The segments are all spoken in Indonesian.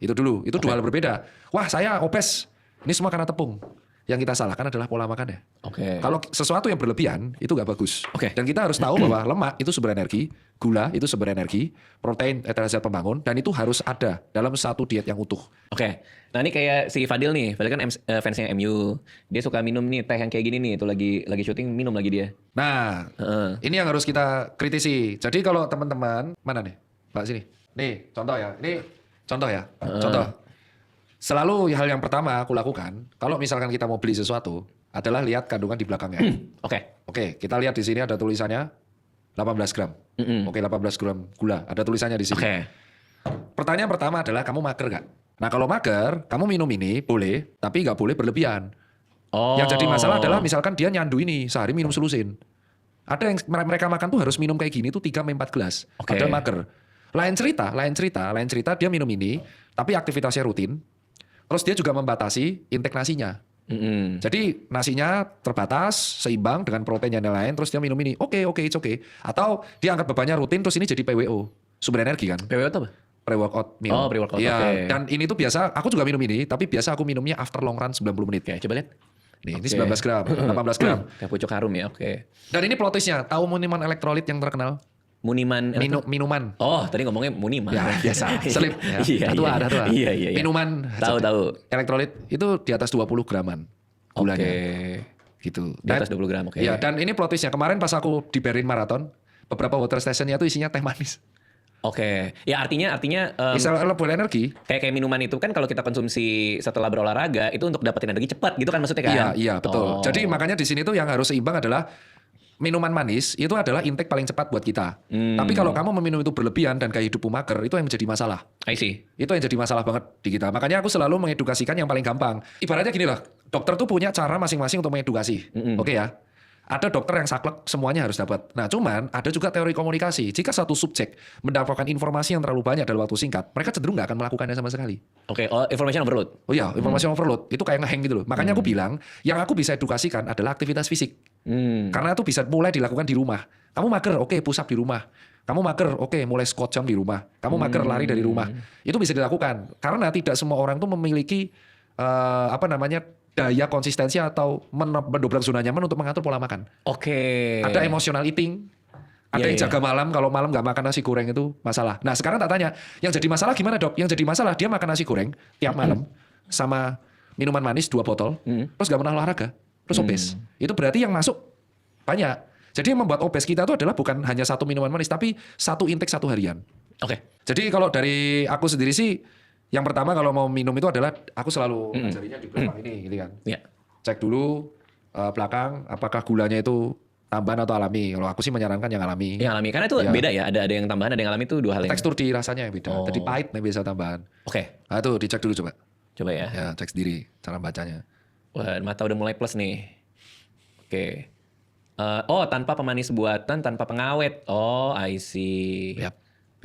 Itu dulu, itu dua hal berbeda. Wah saya obes, ini semua karena tepung. Yang kita salahkan adalah pola makannya. Kalau sesuatu yang berlebihan itu nggak bagus. Dan kita harus tahu bahwa lemak itu sumber energi, gula itu sumber energi, protein adalah zat pembangun, dan itu harus ada dalam satu diet yang utuh. Nah ini kayak si Fadil nih, Fadil kan fansnya MU, dia suka minum nih teh yang kayak gini nih, itu lagi syuting minum lagi dia. Nah, ini yang harus kita kritisi. Jadi kalau teman-teman, mana nih, Mbak sini, nih contoh ya, ini contoh ya, contoh. Selalu hal yang pertama aku lakukan, kalau misalkan kita mau beli sesuatu, adalah lihat kandungan di belakangnya. Oke, kita lihat di sini ada tulisannya 18 gram. Oke, 18 gram gula, ada tulisannya di sini. Pertanyaan pertama adalah kamu mager gak? Nah kalau mager, kamu minum ini boleh, tapi gak boleh berlebihan. Yang jadi masalah adalah misalkan dia nyandu ini, sehari minum selusin. Ada yang mereka makan tuh harus minum kayak gini tuh 3-4 gelas. Padahal mager. Lain cerita dia minum ini, tapi aktivitasnya rutin. Terus dia juga membatasi intake nasinya. Jadi nasinya terbatas, seimbang dengan protein yang lain, terus dia minum ini. Oke, it's okay. Atau dia angkat bebannya rutin, terus ini jadi PWO, sumber energi kan. PWO itu apa? Pre-workout meal. Pre-workout. Iya, dan ini tuh biasa, aku juga minum ini, tapi biasa aku minumnya after long run 90 menit. Coba lihat. Nih, ini 19 gram, 18 gram. Kayak pucuk harum ya, Dan ini plot twist-nya, tahu minuman elektrolit yang terkenal? Minuman. Tadi ngomongnya muniman. Ya, biasa. Selip. Iya. Ada tua. Iya. Minuman. Tahu. Elektrolit itu di atas 20 graman gulanya. Gitu. Di atas 20 gram, Iya, dan ini plot twist-nya. Kemarin pas aku di Berlin Marathon, beberapa water station-nya itu isinya teh manis. Ya artinya buat energi. Kayak minuman itu kan kalau kita konsumsi setelah berolahraga itu untuk dapetin energi cepat gitu kan maksudnya kan? Iya, betul. Jadi makanya di sini tuh yang harus seimbang adalah minuman manis itu adalah intake paling cepat buat kita. Tapi kalau kamu meminum itu berlebihan dan gaya hidupmu mager, itu yang menjadi masalah. I see. Itu yang jadi masalah banget di kita. Makanya aku selalu mengedukasikan yang paling gampang. Ibaratnya gini lah, dokter tuh punya cara masing-masing untuk mengedukasi. Oke ya. Ada dokter yang saklek, semuanya harus dapat. Nah cuman ada juga teori komunikasi. Jika satu subjek mendapatkan informasi yang terlalu banyak dalam waktu singkat, mereka cenderung nggak akan melakukannya sama sekali. Information overload. Informasi overload. Itu kayak nge-hang gitu loh. Makanya aku bilang, yang aku bisa edukasikan adalah aktivitas fisik. Karena itu bisa mulai dilakukan di rumah. Kamu mager, oke, push up di rumah. Kamu mager, oke, mulai squat jump di rumah. Kamu mager, lari dari rumah. Itu bisa dilakukan. Karena tidak semua orang tuh memiliki daya konsistensi atau mendobrak zona nyaman untuk mengatur pola makan. Ada emotional eating. Ada yang jaga malam, kalau malam nggak makan nasi goreng itu masalah. Nah sekarang tak tanya, yang jadi masalah gimana dok? Yang jadi masalah dia makan nasi goreng tiap malam sama minuman manis 2 botol, terus nggak pernah olahraga, terus obes. Itu berarti yang masuk banyak. Jadi yang membuat obes kita itu adalah bukan hanya satu minuman manis, tapi satu intake 1 harian. Jadi kalau dari aku sendiri sih, yang pertama kalau mau minum itu adalah aku selalu ngajarinya di belakang ini, gitu kan. Cek dulu belakang apakah gulanya itu tambahan atau alami. Kalau aku sih menyarankan yang alami. Yang alami, karena itu beda ya. Ada yang tambahan, ada yang alami itu 2 hal yang. Tekstur di rasanya yang beda. Jadi pahit nih biasa tambahan. Nah itu dicek dulu coba. Coba ya. Ya cek sendiri cara bacanya. Wah mata udah mulai plus nih. Tanpa pemanis buatan, tanpa pengawet. I see.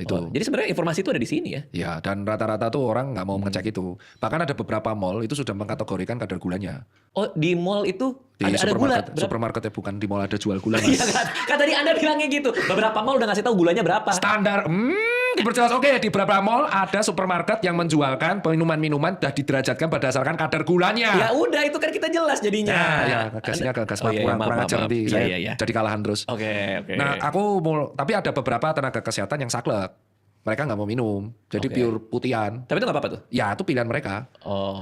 Itu. Jadi sebenarnya informasi itu ada di sini ya? Ya, dan rata-rata tuh orang nggak mau ngecek itu. Bahkan ada beberapa mall itu sudah mengkategorikan kadar gulanya. Di mall itu di ada gula? Supermarket ya, bukan di mall ada jual gula. Iya kan tadi Anda bilangnya gitu. Beberapa mall udah ngasih tahu gulanya berapa. Standar. Diperjelas. Di beberapa mall ada supermarket yang menjualkan minuman-minuman sudah diderajatkan berdasarkan kadar gulanya. Ya udah itu kan kita jelas jadinya. Gasnya kurang ajar nanti. Saya jadi kalahan terus. Nah tapi ada beberapa tenaga kesehatan yang saklek. Mereka nggak mau minum, jadi pure putihan. Tapi itu nggak apa-apa tuh? Ya itu pilihan mereka.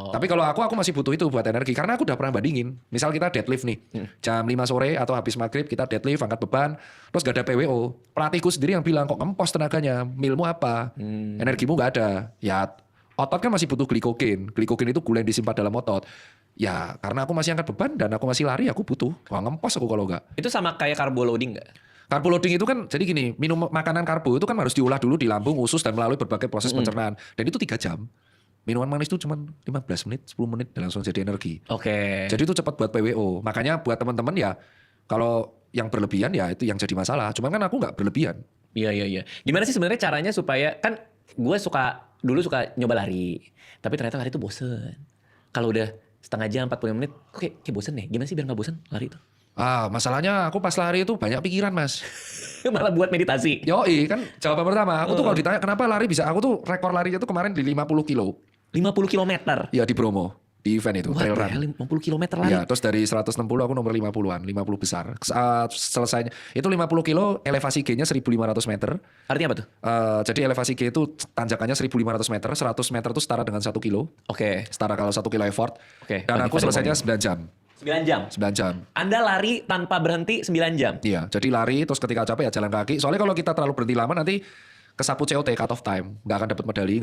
Tapi kalau aku masih butuh itu buat energi, karena aku udah pernah bandingin. Misal kita deadlift nih, jam 5 sore atau habis maghrib kita deadlift, angkat beban, terus gak ada PWO. Pelatihku sendiri yang bilang, kok ngempos tenaganya, mealmu apa, energimu nggak ada. Ya otot kan masih butuh glikogen. Glikogen itu gula yang disimpan dalam otot. Ya karena aku masih angkat beban dan aku masih lari, aku butuh. Wah ngempos aku kalau nggak. Itu sama kayak carbo loading nggak? Karbo loading itu kan jadi gini, minum makanan karbo itu kan harus diolah dulu di lambung, usus dan melalui berbagai proses pencernaan. Dan itu 3 jam. Minuman manis itu cuma 15 menit, 10 menit dan langsung jadi energi. Jadi itu cepat buat PWO. Makanya buat teman-teman ya, kalau yang berlebihan ya itu yang jadi masalah. Cuman kan aku nggak berlebihan. Iya. Gimana sih sebenarnya caranya supaya, kan gue dulu suka nyoba lari. Tapi ternyata lari itu bosen. Kalau udah setengah jam, 45 menit, kok kayak bosen deh. Gimana sih biar gak bosen lari itu? Masalahnya aku pas lari itu banyak pikiran mas. Malah buat meditasi. Yoi kan jawaban pertama. Aku tuh kalau ditanya kenapa lari bisa. Aku tuh rekor larinya tuh kemarin di 50 kilo. 50 km. Ya di Bromo, di event itu, Wah, trail run. 50 km lari. Iya, terus dari 160 aku nomor 50-an, 50 besar. Selesainya itu 50 kilo, elevasi G-nya 1.500 meter. Artinya apa tuh? Jadi elevasi G itu tanjakannya 1.500 meter, 100 meter itu setara dengan 1 kilo. Oke. Setara kalau 1 kilo effort. Oke, Dan bagi aku Fadil selesainya ngomong. 9 jam. 9 jam. 9 jam. Anda lari tanpa berhenti 9 jam. Iya, jadi lari terus ketika capek ya jalan kaki. Soalnya kalau kita terlalu berhenti lama nanti kesapu COT, cut off time. Nggak akan dapat medali.